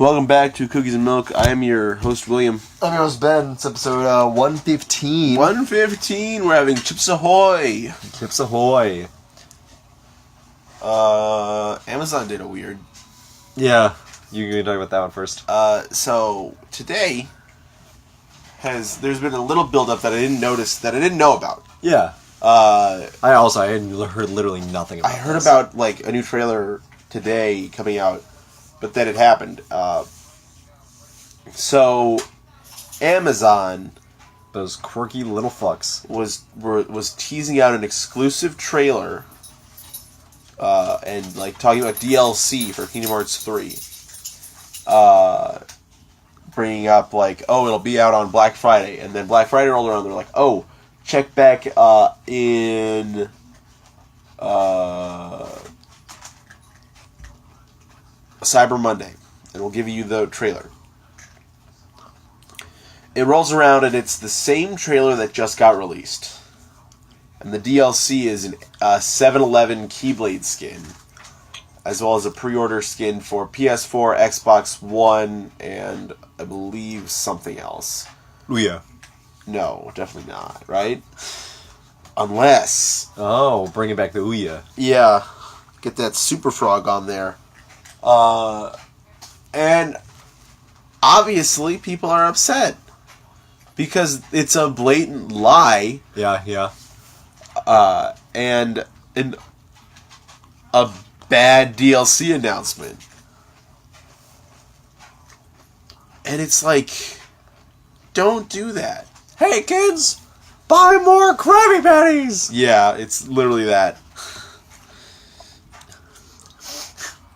Welcome back to Cookies and Milk. I am your host, William. I'm your host, Ben. It's episode 115. 115. We're having Chips Ahoy. Chips Ahoy. Amazon did a weird. Yeah, you can talk about that one first. So today there's been a little build-up that I didn't notice, that I didn't know about. Yeah. I hadn't heard literally nothing about I heard about, like, a new trailer today coming out, but then it happened. So Amazon, those quirky little fucks, was teasing out an exclusive trailer, and like talking about DLC for Kingdom Hearts 3. Bringing up like, oh, it'll be out on Black Friday, and then Black Friday rolled around. They're like, oh, check back in Cyber Monday, and we'll give you the trailer. It rolls around, and it's the same trailer that just got released. And the DLC is an 7-Eleven Keyblade skin, as well as a pre-order skin for PS4, Xbox One, and I believe something else. Ouya. No, definitely not, right? Unless... Oh, bringing back the Ouya. Yeah, get that Super Frog on there. And obviously people are upset because it's a blatant lie. Yeah. And a bad DLC announcement. And it's like, don't do that. Hey kids, buy more Krabby Patties! Yeah, it's literally that.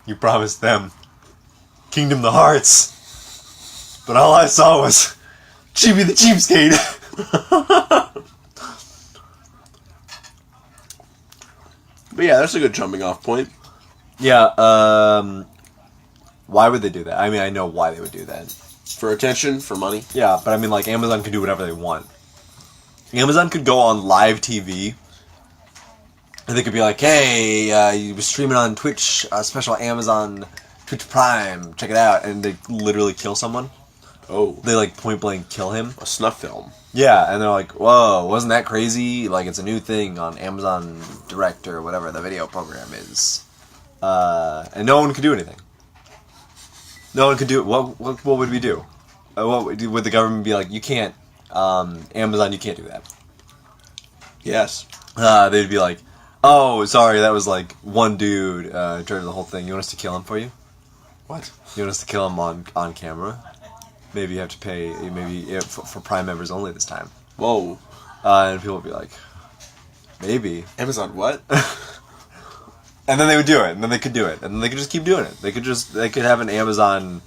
You promised them Kingdom the Hearts, but all I saw was Chibi the Cheapskate. But yeah, that's a good jumping off point. Yeah, why would they do that? I mean, I know why they would do that. For attention, for money. Yeah, but I mean, like, Amazon could do whatever they want. Amazon could go on live TV, and they could be like, hey, you were streaming on Twitch, special Amazon Twitch Prime, check it out, and they literally kill someone. Oh. They, like, point blank kill him. A snuff film. Yeah, and they're like, whoa, wasn't that crazy? Like, it's a new thing on Amazon Direct or whatever the video program is. And no one could do anything. No one could do it. What would we do? Would the government be like, you can't, Amazon, you can't do that? Yes. They'd be like, oh, sorry, that was like one dude in charge of the whole thing. You want us to kill him for you? What? You want us to kill him on camera? Maybe you have to pay, for Prime members only this time. Whoa. And people would be like, maybe. Amazon what? And then they would do it, and then they could do it, and then they could just keep doing it. They could have an Amazon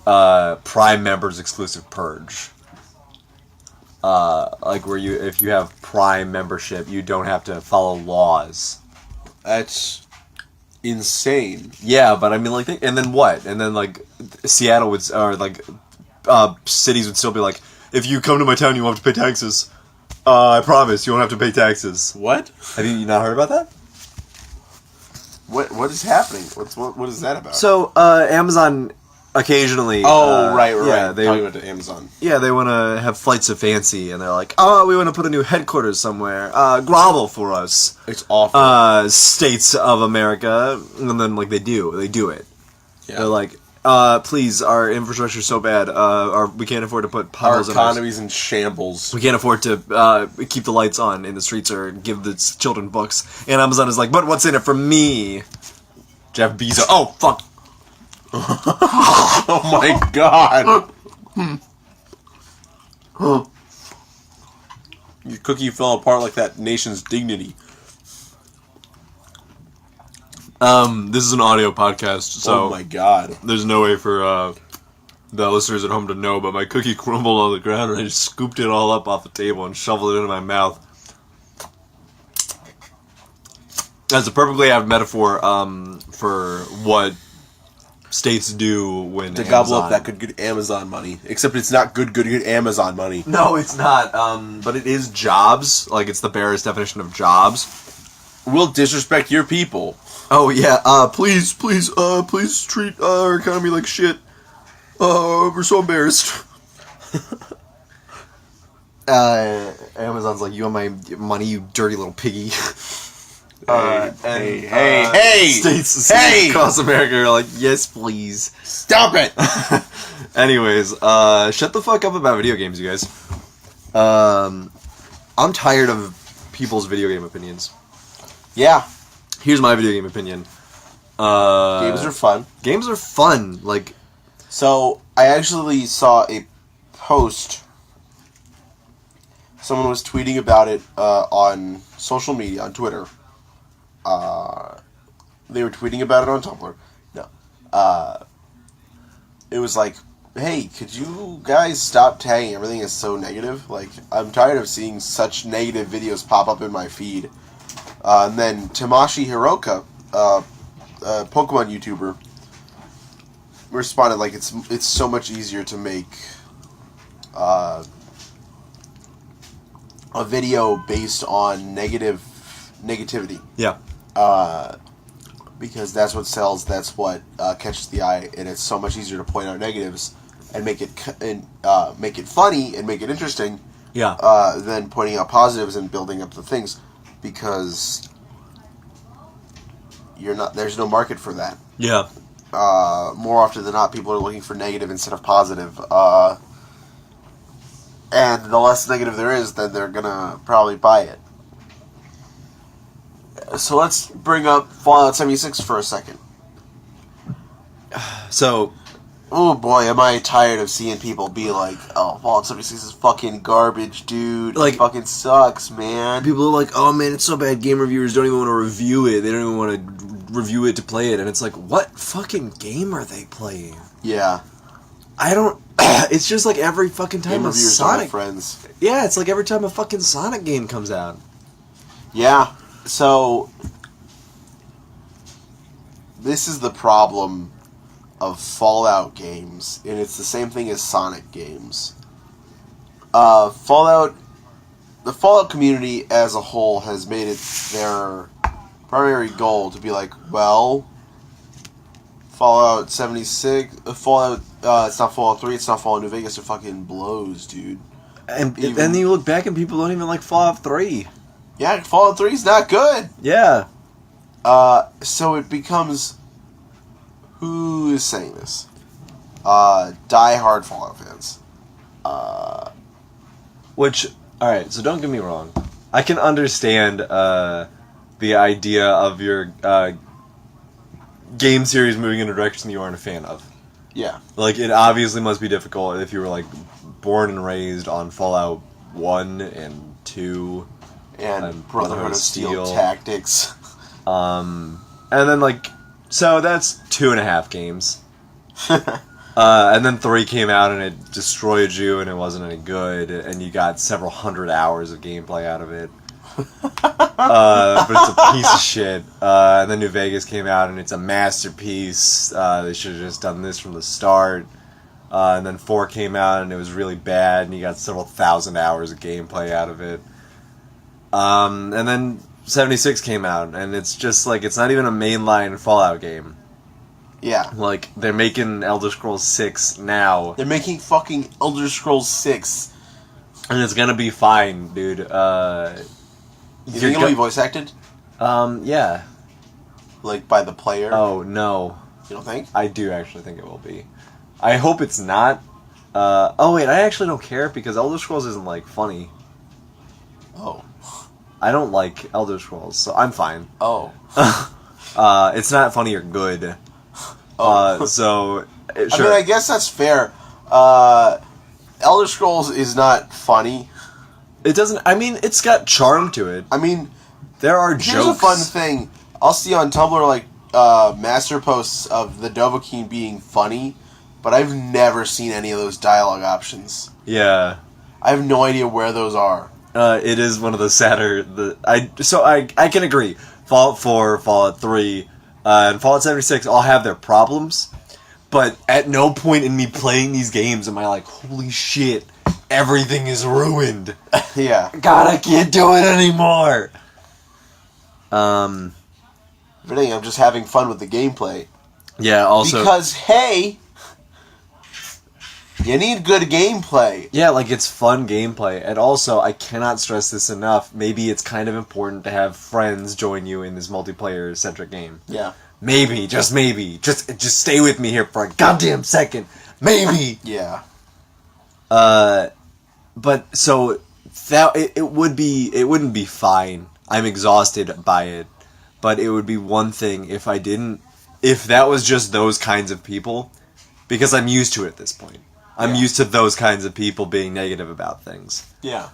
Prime members exclusive purge. Like where if you have Prime membership, you don't have to follow laws. That's insane. Yeah, but I mean, like, and then what? And then like Seattle would, or like cities would still be like, if you come to my town, you won't have to pay taxes. I promise, you won't have to pay taxes. What? Have you not heard about that? What is happening? What is that about? So Amazon occasionally. Oh, right. Yeah, they talking about Amazon. Yeah, they want to have flights of fancy, and they're like, oh, we want to put a new headquarters somewhere. Grovel for us. It's awful. States of America, and then like they do it. Yeah. They're like, please, our infrastructure's so bad. We can't afford to put potholes. Our economy's in shambles. We can't afford to keep the lights on in the streets or give the children books. And Amazon is like, but what's in it for me? Jeff Bezos. Oh fuck. Oh my god. Your cookie fell apart like that nation's dignity. This is an audio podcast, so oh my god, there's no way for the listeners at home to know, but my cookie crumbled on the ground and I just scooped it all up off the table and shoveled it into my mouth. That's a perfectly apt metaphor for what states do when to gobble up that good Amazon money. Except it's not good Amazon money. No, it's not. But it is jobs. Like, it's the barest definition of jobs. We'll disrespect your people. Oh yeah. Please treat our economy like shit. Oh, we're so embarrassed. Amazon's like, you want my money, you dirty little piggy. Hey! States Hey! across America are like, yes, please. Stop it! Anyways, shut the fuck up about video games, you guys. I'm tired of people's video game opinions. Yeah. Here's my video game opinion. Games are fun. Games are fun. Like, So, I actually saw a post. Someone was tweeting about it on social media, on Twitter. They were tweeting about it on Tumblr. No. It was like, hey, could you guys stop tagging everything is so negative? Like, I'm tired of seeing such negative videos pop up in my feed. And then Tamashi Hiroka, a Pokemon YouTuber, responded like it's so much easier to make a video based on negativity. yeah. Because that's what sells, that's what catches the eye, and it's so much easier to point out negatives and make it funny and make it interesting Yeah. than pointing out positives and building up the things, because there's no market for that. Yeah. More often than not, people are looking for negative instead of positive. And the less negative there is, then they're gonna probably buy it. So let's bring up Fallout 76 for a second. So, Oh boy, am I tired of seeing people be like, oh, Fallout 76 is fucking garbage, dude. Like, it fucking sucks, man. people are like, oh man, it's so bad, game reviewers don't even want to review it. They don't even want to review it to play it. And it's like, what fucking game are they playing? Yeah. I don't... It's just like every fucking time Game a reviewers are my Sonic... friends. Yeah, it's like every time a fucking Sonic game comes out. Yeah. So, this is the problem of Fallout games, and it's the same thing as Sonic games. The Fallout community as a whole has made it their primary goal to be like, well, Fallout 76, it's not Fallout 3, it's not Fallout New Vegas, it fucking blows, dude. And then you look back and people don't even like Fallout 3. Yeah, Fallout 3 is not good. Yeah. So it becomes, who is saying this? Die-hard Fallout fans. Which, alright, so don't get me wrong. I can understand the idea of your game series moving in a direction you aren't a fan of. Yeah. Like, it obviously must be difficult if you were, like, born and raised on Fallout 1 and 2. And Brotherhood of Steel Tactics. And then, like, so that's 2.5 games. And then 3 came out and it destroyed you and it wasn't any good, and you got several hundred hours of gameplay out of it. But it's a piece of shit. And then New Vegas came out and it's a masterpiece. They should have just done this from the start. And then 4 came out and it was really bad and you got several thousand hours of gameplay out of it. And then 76 came out and it's just like, it's not even a mainline Fallout game. Yeah. Like, they're making Elder Scrolls 6 now. They're making fucking Elder Scrolls 6. And it's gonna be fine, dude. You think it'll be voice acted? Yeah. Like, by the player? Oh, no. You don't think? I do actually think it will be. I hope it's not. Oh, wait, I actually don't care because Elder Scrolls isn't, like, funny. Oh. I don't like Elder Scrolls, so I'm fine. Oh. It's not funny or good. Oh. Sure. I mean, I guess that's fair. Elder Scrolls is not funny. It doesn't... I mean, it's got charm to it. I mean, There are here's jokes. a fun thing. I'll see on Tumblr, like, master posts of the Dovahkiin being funny, but I've never seen any of those dialogue options. Yeah. I have no idea where those are. It is one of the sadder... I can agree. Fallout 4, Fallout 3, and Fallout 76 all have their problems, but at no point in me playing these games am I like, holy shit, everything is ruined. Yeah. God, I can't do it anymore. If anything, I'm just having fun with the gameplay. Yeah, also... Because, hey, You need good gameplay. Yeah, like it's fun gameplay. And also, I cannot stress this enough, maybe it's kind of important to have friends join you in this multiplayer-centric game. Yeah. Maybe, just maybe. Just stay with me here for a goddamn second. Maybe! Yeah. But so that it wouldn't be fine. I'm exhausted by it, but it would be one thing if that was just those kinds of people, because I'm used to it at this point. I'm used to those kinds of people being negative about things. Yeah.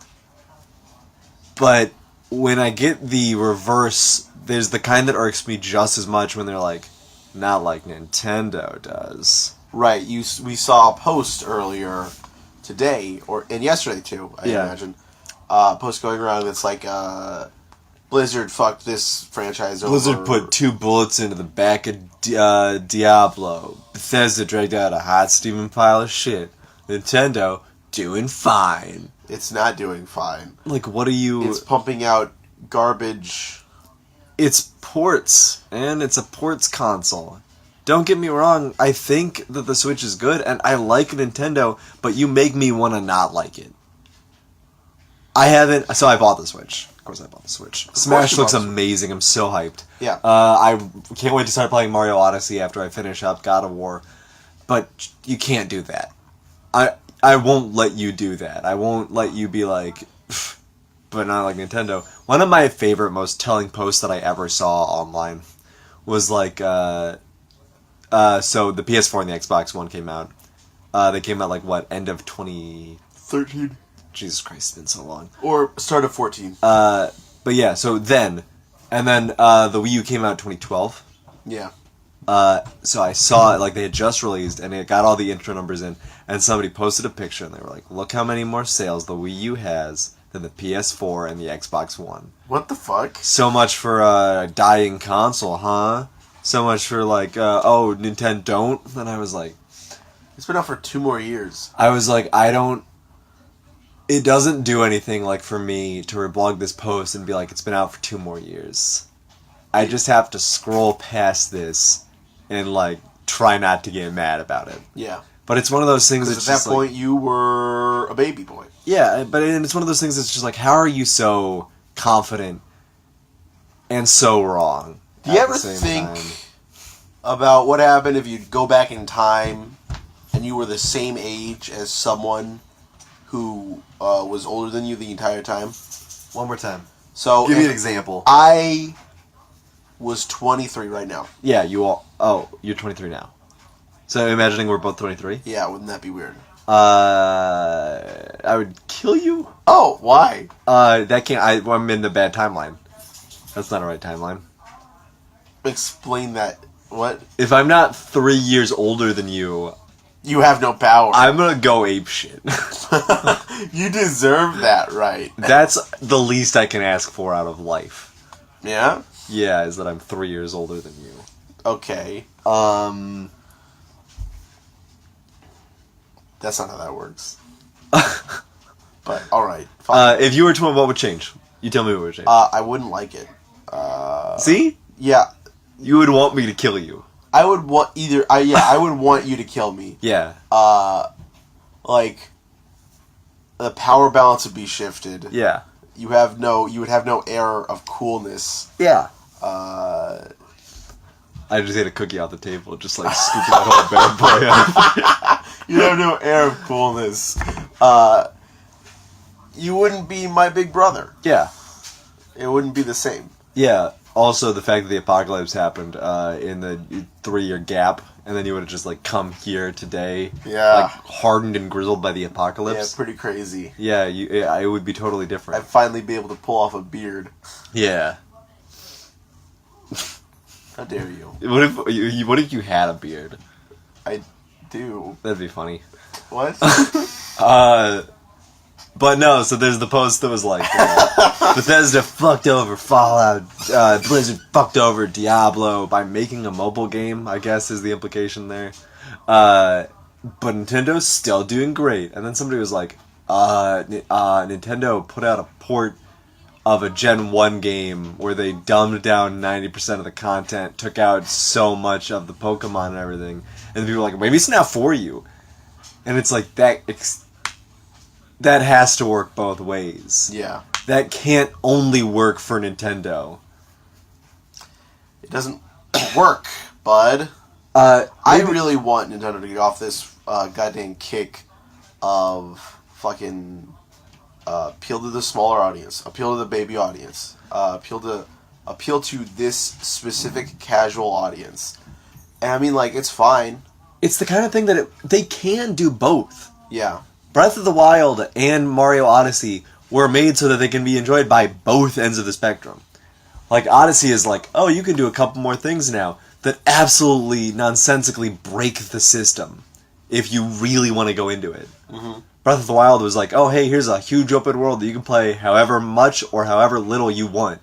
But when I get the reverse, there's the kind that irks me just as much when they're like, not like Nintendo does. Right. We saw a post earlier today, and yesterday too, I imagine. Post going around that's like, Blizzard fucked this franchise over. Blizzard put 2 bullets into the back of Diablo. Bethesda dragged out a hot steaming pile of shit. Nintendo doing fine. It's not doing fine. Like, what are you... It's pumping out garbage. It's ports, and it's a ports console. Don't get me wrong, I think that the Switch is good, and I like Nintendo, but you make me want to not like it. So I bought the Switch. Of course I bought the Switch. Smash looks amazing, I'm so hyped. Yeah. I can't wait to start playing Mario Odyssey after I finish up God of War. But you can't do that. I won't let you do that. I won't let you be like, but not like Nintendo. One of my favorite, most telling posts that I ever saw online was like, so the PS4 and the Xbox One came out. They came out like, what, end of 2013? Jesus Christ, it's been so long. Or start of 14. But yeah, so then, and then the Wii U came out in 2012. Yeah. So I saw it, like, they had just released, and it got all the intro numbers in, and somebody posted a picture, and they were like, look how many more sales the Wii U has than the PS4 and the Xbox One. What the fuck? So much for a dying console, huh? So much for, like, oh, Nintendo don't? And I was like... It's been out for 2 more years. I was like, it doesn't do anything, like, for me to reblog this post and be like, it's been out for 2 more years. I just have to scroll past this and, like, try not to get mad about it. Yeah. But it's one of those things Because that's at that point, you were a baby boy. Yeah, but it's one of those things that's just like, how are you so confident and so wrong? Do you ever think about what happened if you go back in time and you were the same age as someone who was older than you the entire time? One more time. So give me an example. I was 23 right now. Yeah, you're 23 now. So imagining we're both 23? Yeah, wouldn't that be weird? I would kill you. Oh, why? I'm in the bad timeline. That's not a right timeline. Explain that. What? If I'm not 3 years older than you... You have no power. I'm gonna go ape shit. You deserve that, right? That's the least I can ask for out of life. Yeah? Yeah, is that I'm 3 years older than you. Okay. That's not how that works. But, alright. If you were 12, what would change? You tell me what would change. I wouldn't like it. See? Yeah. You would want me to kill you. I would want I would want you to kill me. Yeah. Like, the power balance would be shifted. Yeah. You would have no air of coolness. Yeah. I just ate a cookie off the table, just like scooping that whole bad boy up. You'd have no air of coolness. You wouldn't be my big brother. Yeah. It wouldn't be the same. Yeah. Also, the fact that the apocalypse happened in the 3-year gap, and then you would have just like come here today, Yeah. like hardened and grizzled by the Yeah, apocalypse. pretty crazy. Yeah, it would be totally different. I'd finally be able to pull off a beard. Yeah. How dare you? What if you had a beard? I do. That'd be funny. What? But no, so there's the post that was like, Bethesda fucked over Fallout, Blizzard fucked over Diablo by making a mobile game, I guess is the implication there. But Nintendo's still doing great. And then somebody was like, Nintendo put out a port of a Gen 1 game where they dumbed down 90% of the content, took out so much of the Pokemon and everything. And people were like, maybe it's not for you. And it's like that that has to work both ways. Yeah. That can't only work for Nintendo. It doesn't work, bud. I really want Nintendo to get off this goddamn kick of fucking appeal to the smaller audience, appeal to the baby audience, appeal to this specific casual audience. And I mean, like, it's fine. It's the kind of thing that they can do both. Yeah. Breath of the Wild and Mario Odyssey were made so that they can be enjoyed by both ends of the spectrum. Like, Odyssey is like, oh, you can do a couple more things now that absolutely nonsensically break the system if you really want to go into it. Mm-hmm. Breath of the Wild was like, oh, hey, here's a huge open world that you can play however much or however little you want.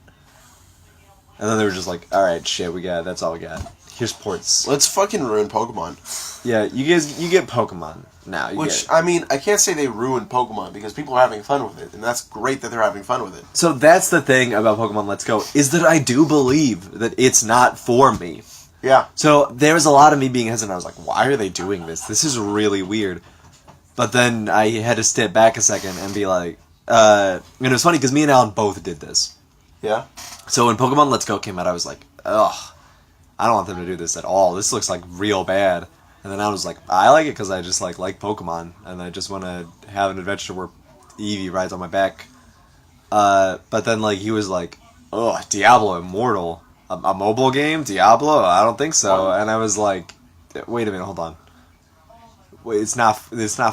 And then they were just like, alright, shit, that's all we got. Here's ports. Let's fucking ruin Pokemon. Yeah, you get Pokemon now. I mean, I can't say they ruined Pokemon because people are having fun with it, and that's great that they're having fun with it. So that's the thing about Pokemon Let's Go, is that I do believe that it's not for me. Yeah. So there was a lot of me being hesitant. I was like, why are they doing this? This is really weird. But then I had to step back a second and be like, and it was funny because me and Alan both did this. Yeah. So when Pokemon Let's Go came out, I was like, ugh, I don't want them to do this at all. This looks like real bad. And then I was like, I like it because I just like Pokemon, and I just want to have an adventure where Eevee rides on my back. But then like he was like, oh, Diablo Immortal, a mobile game, Diablo? I don't think so. And I was like, wait a minute, hold on. Wait, it's not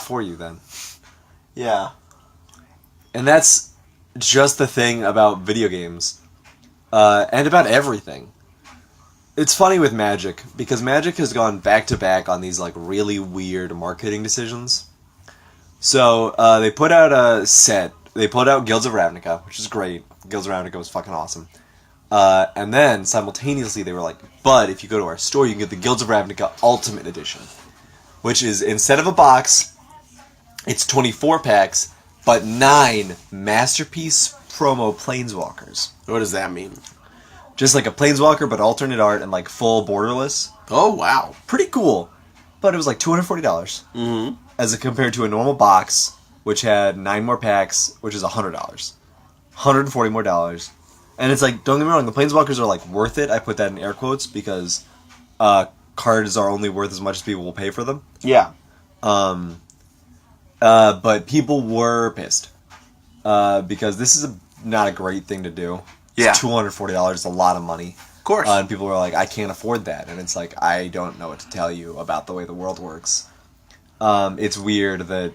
for you then. Yeah. And that's just the thing about video games, and about everything. It's funny with Magic, because Magic has gone back to back on these like really weird marketing decisions. So they put out a set. They put out Guilds of Ravnica, which is great. Guilds of Ravnica was fucking awesome. And then simultaneously they were like, but if you go to our store, you can get the Guilds of Ravnica Ultimate Edition, which is, instead of a box, it's 24 packs, but 9 Masterpiece promo Planeswalkers. What does that mean? Just like a Planeswalker, but alternate art and like full borderless. Oh, wow. Pretty cool. But it was like $240. Mm-hmm. As compared to a normal box, which had 9 more packs, which is $100. $140 more dollars. And it's like, don't get me wrong, the Planeswalkers are like worth it. I put that in air quotes because cards are only worth as much as people will pay for them. Yeah. But people were pissed. Because this is not a great thing to do. Yeah. It's $240 is a lot of money. Of course. And people were like, I can't afford that. And it's like, I don't know what to tell you about the way the world works. It's weird that,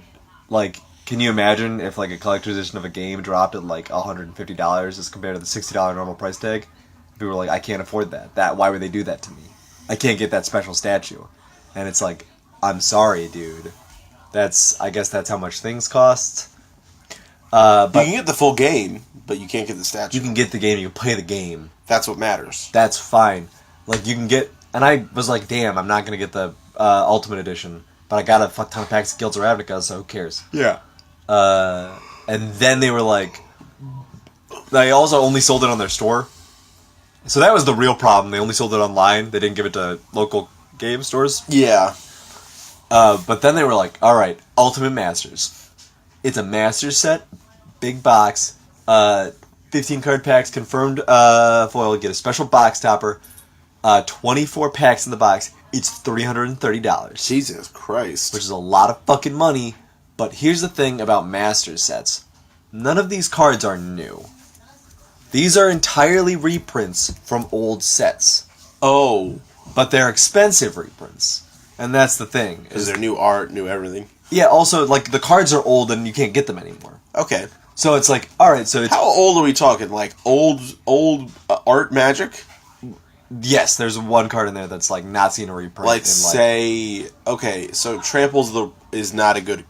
like, can you imagine if, like, a collector's edition of a game dropped at, like, $150 as compared to the $60 normal price tag? People were like, I can't afford that. Why would they do that to me? I can't get that special statue. And it's like, I'm sorry, dude. I guess that's how much things cost. But you can get the full game, but you can't get the statue. you can get the game, you can play the game. That's what matters. That's fine. Like, you can get... And I was like, damn, I'm not going to get the Ultimate Edition. But I got a fuck ton of packs of Guilds of Ravnica, so who cares? Yeah. And then they were like... They also only sold it on their store. So that was the real problem. They only sold it online. They didn't give it to local game stores. Yeah. But then they were like, alright, Ultimate Masters. It's a Masters set, big box, 15 card packs, confirmed foil, get a special box topper, 24 packs in the box. It's $330. Jesus Christ. Which is a lot of fucking money. But here's the thing about Masters sets. None of these cards are new. These are entirely reprints from old sets. Oh. But they're expensive reprints. And that's the thing. Is there new art, new everything? Yeah, also, like, the cards are old and you can't get them anymore. Okay. So it's like, alright, so it's... How old are we talking? Like, old art Magic? Yes, there's one card in there that's, like, not seen a reprint. Like, say... Okay, so Trample's is not a good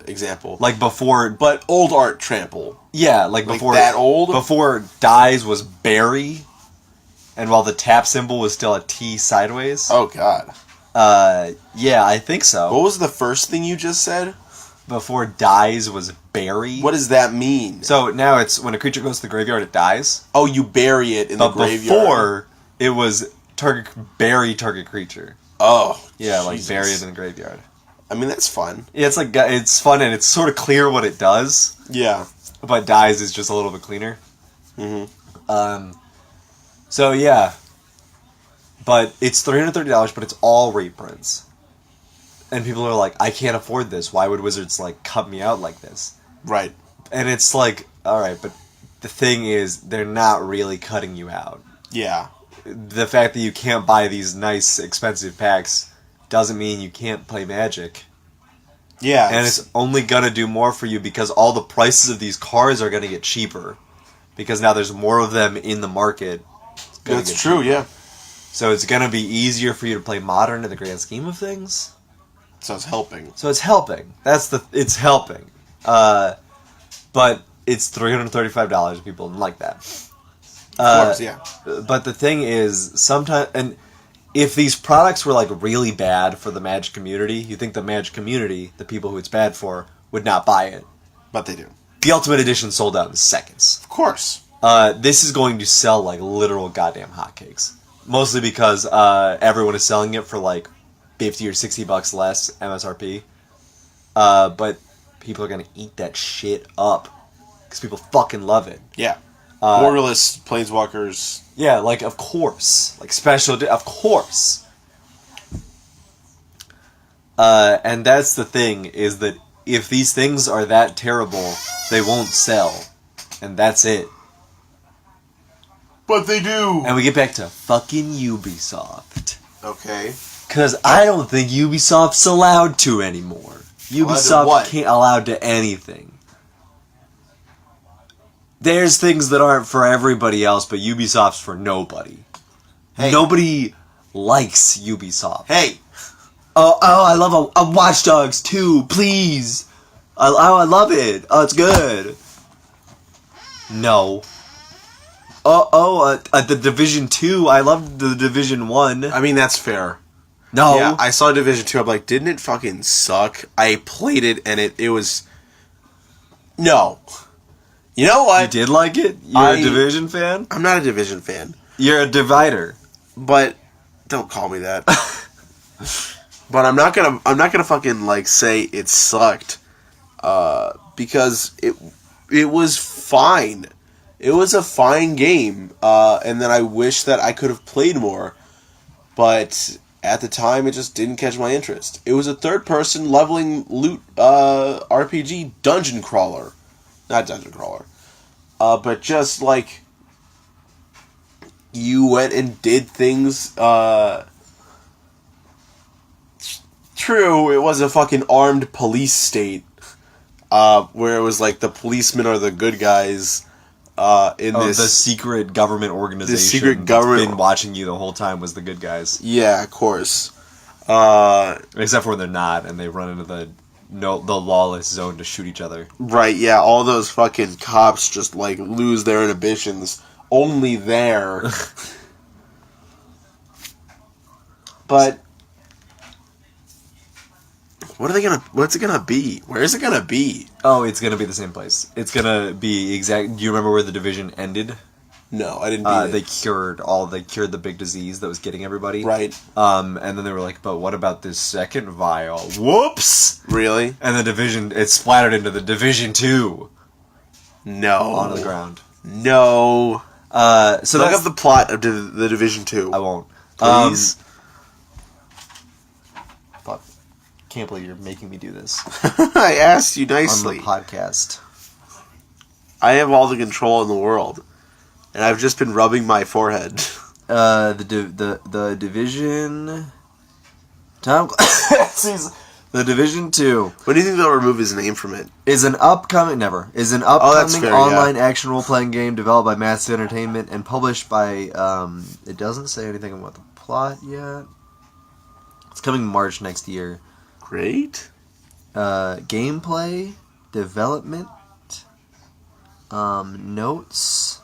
example. Like, before... But old art Trample. Yeah, like before... that old? Before Dies was Berry, and while the tap symbol was still a T sideways. Oh, God. Yeah, I think so. What was the first thing you just said? Before Dies was Bury. What does that mean? So now it's when a creature goes to the graveyard, it dies. Oh, you bury it in the graveyard. Before, it was bury target creature. Oh, yeah, Jesus. like bury it in the graveyard. I mean, that's fun. Yeah, it's fun and it's sort of clear what it does. Yeah. But Dies is just a little bit cleaner. Mm-hmm. So yeah. But it's $330, but it's all reprints. And people are like, I can't afford this. Why would Wizards, like, cut me out like this? Right. And it's like, alright, but the thing is, they're not really cutting you out. Yeah. The fact that you can't buy these nice, expensive packs doesn't mean you can't play Magic. Yeah. And it's only gonna do more for you because all the prices of these cards are gonna get cheaper. Because now there's more of them in the market. That's true, yeah. So it's gonna be easier for you to play Modern in the grand scheme of things. So it's helping. So it's helping. It's helping. But it's $335. People don't like that. Of course, yeah. But the thing is, sometimes, and if these products were like really bad for the Magic community, you think the Magic community, the people who it's bad for, would not buy it. But they do. The Ultimate Edition sold out in seconds. Of course. This is going to sell like literal goddamn hotcakes. Mostly because everyone is selling it for like $50 or $60 less MSRP. But people are going to eat that shit up. Because people fucking love it. Yeah. Borderless Planeswalkers. Yeah, like, of course. Like, of course. And that's the thing, is that if these things are that terrible, they won't sell. And that's it. But they do! And we get back to fucking Ubisoft. Okay. Because I don't think Ubisoft's allowed to anymore. Ubisoft can't allowed to anything. There's things that aren't for everybody else, but Ubisoft's for nobody. Hey. Nobody likes Ubisoft. Hey! I love a Watch Dogs 2, please! I love it! Oh, it's good! No. The Division 2, I loved the Division 1. I mean, that's fair. No. Yeah, I saw Division 2, I'm like, didn't it fucking suck? I played it, and it was... No. You know what? You did like it? You're a Division fan? I'm not a Division fan. You're a divider. But don't call me that. But I'm not gonna fucking like say it sucked. Because it was fine. It was a fine game. And then I wish that I could have played more. But at the time it just didn't catch my interest. It was a third person leveling loot RPG dungeon crawler. Not dungeon crawler. But just like you went and did things. True, it was a fucking armed police state, where it was like the policemen are the good guys. The secret government organization. The secret government that's been watching you the whole time was the good guys. Yeah, of course. Except for when they're not, and they run into the lawless zone to shoot each other. Right, yeah, all those fucking cops just, like, lose their inhibitions only there. But what's it gonna be? Where is it gonna be? Oh, it's gonna be the same place. It's gonna be do you remember where the Division ended? No, I didn't beat it. They cured the big disease that was getting everybody. Right. And then they were like, but what about this second vial? Whoops! Really? And it splattered into the Division 2. No. On the ground. No. So look up the plot of the Division 2. I won't. Please. Fuck. Can't believe you're making me do this. I asked you nicely. On the podcast. I have all the control in the world. And I've just been rubbing my forehead. The Division... Tom Clancy's... The Division 2. When do you think they'll remove his name from it? Is an upcoming online action role-playing game developed by Mass Entertainment and published by... it doesn't say anything about the plot yet. It's coming March next year. Great. Gameplay, development, notes...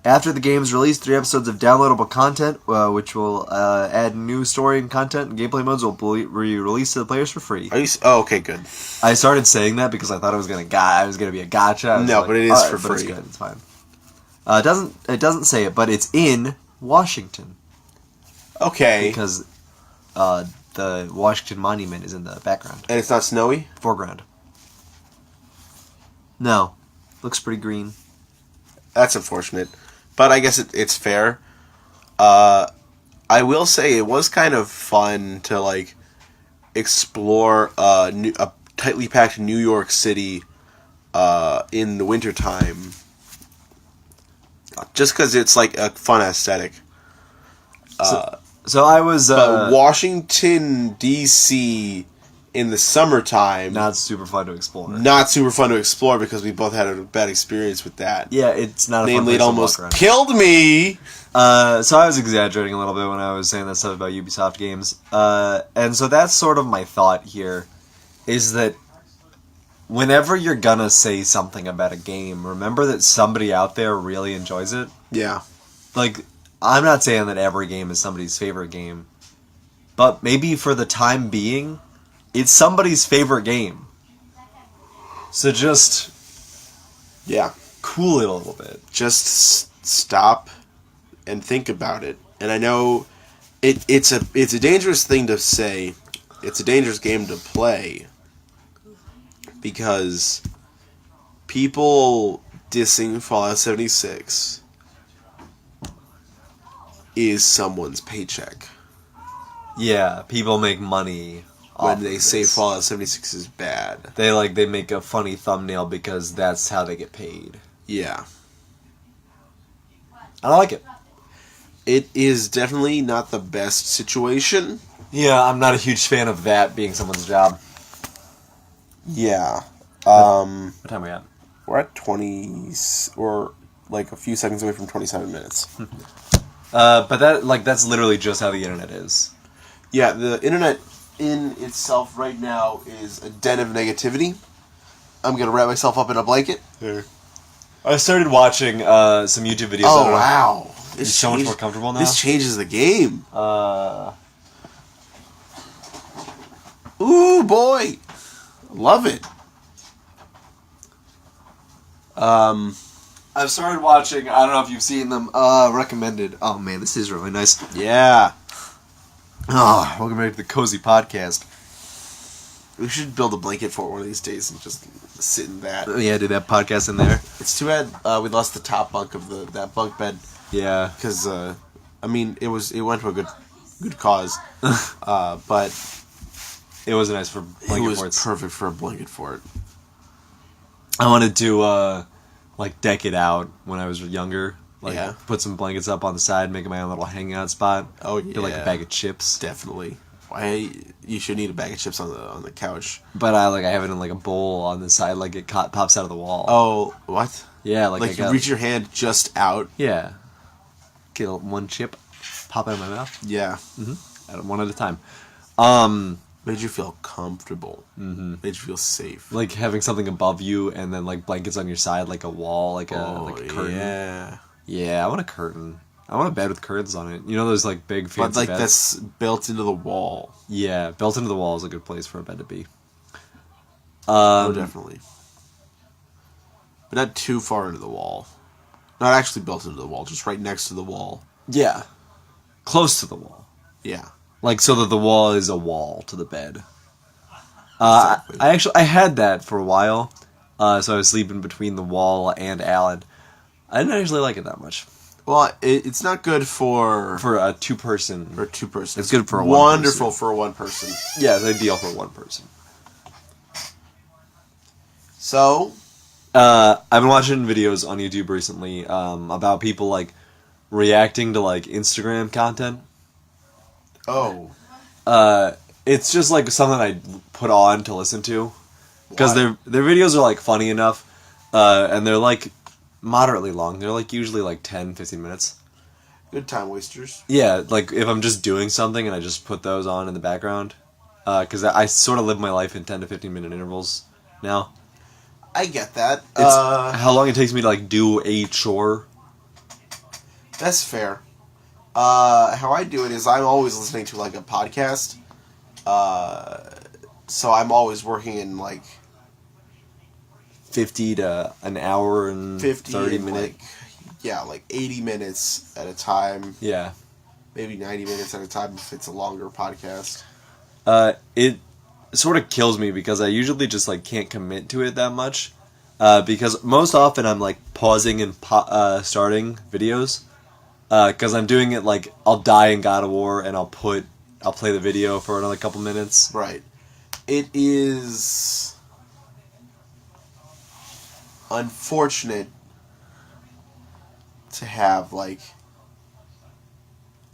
After the game's release, 3 episodes of downloadable content, which will add new story and content and gameplay modes, will be released to the players for free. Okay, good. I started saying that because I thought it was gonna be a gotcha. No, but it is for free. free. It's good. It's fine. It doesn't say it, but it's in Washington. Okay. Because the Washington Monument is in the background. And it's not snowy? Foreground. No. Looks pretty green. That's unfortunate. But I guess it's fair. I will say it was kind of fun to, like, explore a tightly packed New York City in the wintertime. Just because it's, like, a fun aesthetic. So I was... But Washington, D.C. in the summertime... not super fun to explore. Not super fun to explore because we both had a bad experience with that. Yeah, it's not a fun Namely, place it to almost walk around. killed me! So I was exaggerating a little bit when I was saying that stuff about Ubisoft games. And so that's sort of my thought here, is that whenever you're gonna say something about a game, remember that somebody out there really enjoys it. Yeah. Like, I'm not saying that every game is somebody's favorite game, but maybe for the time being, it's somebody's favorite game. So just Yeah. cool it a little bit. Just stop and think about it. And I know it's a dangerous thing to say. It's a dangerous game to play because people dissing Fallout 76 is someone's paycheck. Yeah, people make money When off they of say this. Fallout 76 is bad. They make a funny thumbnail because that's how they get paid. Yeah. I like it. It is definitely not the best situation. Yeah, I'm not a huge fan of that being someone's job. Yeah. What time are we at? We're at 20... We're like a few seconds away from 27 minutes. But that's literally just how the internet is. Yeah, the internet in itself right now is a den of negativity. I'm gonna wrap myself up in a blanket. I started watching some YouTube videos. Oh wow! It's so much more comfortable now. This changes the game. Uh, Ooh boy, love it. I've started watching. I don't know if you've seen them. Recommended. Oh man, this is really nice. Yeah, Oh, welcome back to the Cozy Podcast. we should build a blanket for it one of these days and just sit in that. Yeah, do that podcast in there. It's too bad we lost the top bunk of that bunk bed Yeah. because I mean it went to a good cause, but It was nice for it blanket was forts. perfect for a blanket fort. I wanted to like deck it out when I was younger. Like Yeah. put some blankets up on the side, make it my own little hangout spot. Oh Get like a yeah. bag of chips. Definitely. Why you should need a bag of chips on the couch. But I have it in like a bowl on the side, like it pops out of the wall. Oh, what? Yeah, Like I you got, reach your hand just out. yeah. Get one chip, pop it in my mouth, Yeah. one at a time. Made you feel comfortable. Mm-hmm. Made you feel safe. Like having something above you and then like blankets on your side, like a wall, like a curtain. yeah. Yeah, I want a curtain. I want a bed with curtains on it. You know those like big fancy But like beds? that's built into the wall. Yeah, built into the wall is a good place for a bed to be. Oh, definitely. But not too far into the wall. Not actually built into the wall, just right next to the wall. Yeah. Close to the wall. Yeah. Like, so that the wall is a wall to the bed. Exactly. I had that for a while. So I was sleeping between the wall and Alan. I didn't actually like it that much. Well, it's not good for For a two-person. for two person. It's good for a one wonderful for a one person. Yeah, it's ideal for one person. So I've been watching videos on YouTube recently about people, like, reacting to, like, Instagram content. oh, It's just, like, something I put on to listen to. Because Why? their videos are, like, funny enough. And they're, like, moderately long. They're, like, usually, like, 10, 15 minutes. good time wasters. Yeah, like, if I'm just doing something and I just put those on in the background. Because I sort of live my life in 10 to 15 minute intervals now. I get that. It's how long it takes me to, like, do a chore. That's fair. How I do it is I'm always listening to like a podcast. So I'm always working in like 50 to an hour and 50 30 and, minutes. like 80 minutes at a time, Yeah. maybe 90 minutes at a time if it's a longer podcast. It sort of kills me because I usually just like can't commit to it that much. Because most often I'm like pausing and starting videos. Because I'm doing it like I'll die in God of War and I'll play the video for another couple minutes. Right. It is unfortunate to have like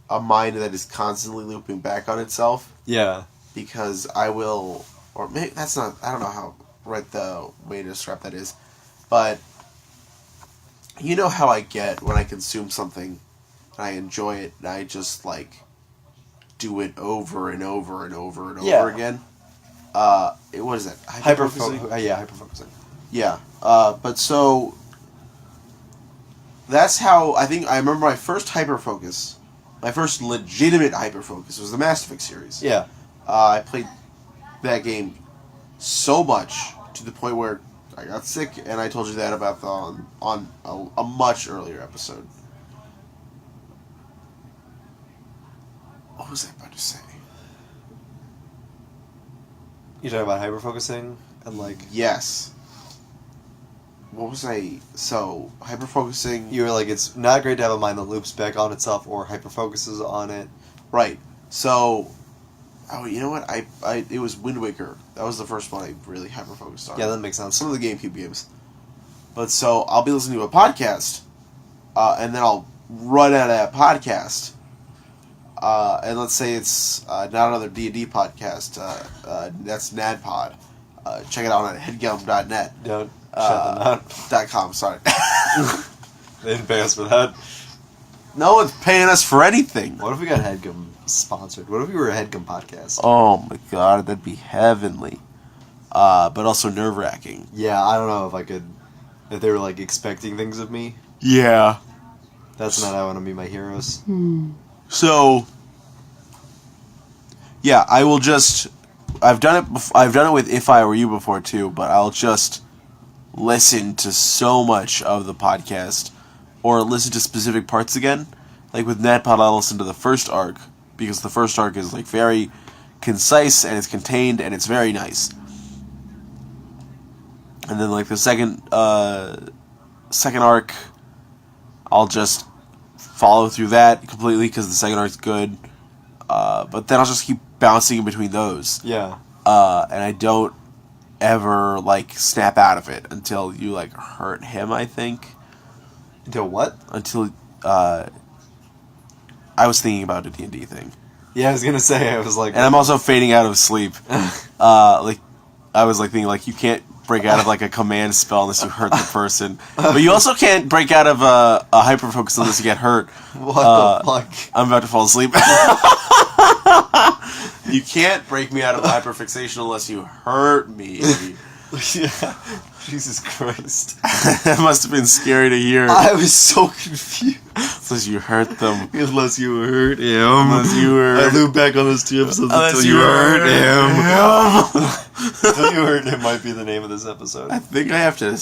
a mind that is constantly looping back on itself, Yeah. because I will, or maybe that's not, I don't know how right the way to describe that is, but you know how I get when I consume something and I enjoy it and I just like do it over and over and over and Yeah. over again. What is that? Hyperfocusing? Yeah, hyperfocusing. Yeah. But so that's how I think I remember my first hyperfocus. My first legitimate hyperfocus was the Mass Effect series. Yeah. I played that game so much to the point where I got sick, and I told you that about on a much earlier episode. What was I about to say? You talking about hyperfocusing and like Yes. What was I? So, hyperfocusing. you were like it's not great to have a mind that loops back on itself or hyperfocuses on it. Right. So, oh, you know what? It was Wind Waker. That was the first one I really hyper-focused on. Yeah, that makes sense. Some of the GameCube games. But so, I'll be listening to a podcast, and then I'll run out of that podcast. And let's say it's not another D&D podcast. That's NADPod. Check it out on headgum.net. Don't shut them out. .com, sorry. They didn't pay us for that. No one's paying us for anything. What if we got HeadGum sponsored? What if we were a HeadGum podcast? Oh my god, that'd be heavenly. But also nerve-wracking. Yeah, I don't know if they were like expecting things of me. Yeah. That's not how I want to be my heroes. So, yeah, I will just. I've done it with If I Were You before too, but I'll just listen to so much of the podcast, or listen to specific parts again. Like with NetPod, I'll listen to the first arc because the first arc is like very concise and it's contained and it's very nice. And then like the second arc, I'll just follow through that completely because the second arc's good. But then I'll just keep bouncing in between those. Yeah. And I don't ever like snap out of it until you like hurt him, I think. Until what? Until I was thinking about a D&D thing. Yeah, I was gonna say I was like, And I'm also fading out of sleep. Like I was like thinking like you can't break out of like a command spell unless you hurt the person. But you also can't break out of a hyperfocus unless you get hurt. what the fuck? I'm about to fall asleep. You can't break me out of hyperfixation unless you hurt me. Yeah. Jesus Christ. That must have been scary to hear. I was so confused. Unless you hurt them. Unless you hurt him. Unless you were. I loop back on those 2 episodes Unless until you you hurt hurt him. Until you hurt him might be the name of this episode. I think I have to.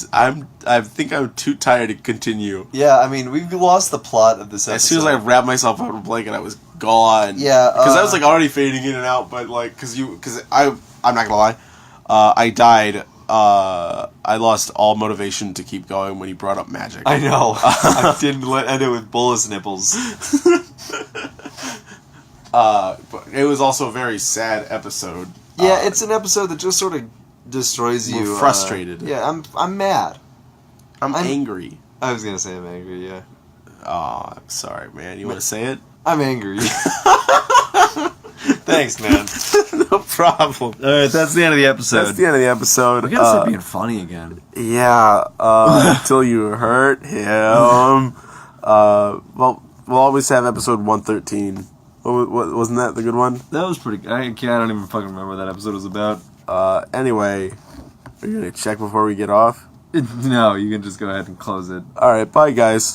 I think I'm too tired to continue. Yeah, I mean, we've lost the plot of this episode. As soon as I wrapped myself up in a blanket, I was gone. Yeah, because I was like already fading in and out. But like, because I'm not gonna lie, I died. I lost all motivation to keep going when you brought up magic. I know. I didn't end it with bullets nipples. But it was also a very sad episode. Yeah, it's an episode that just sort of destroys you. We're frustrated. Yeah, I'm mad. I'm angry. I was gonna say I'm angry. Yeah, Oh, I'm sorry, man. You want to say it? I'm angry. Thanks, man. No problem. All right, that's the end of the episode. That's the end of the episode. We gotta start being funny again. Yeah, until you hurt him. Well, we'll always have episode 113. What, wasn't that the good one? That was pretty. I don't even fucking remember what that episode was about. Anyway, are you gonna check before we get off? No, you can just go ahead and close it. All right, bye, guys.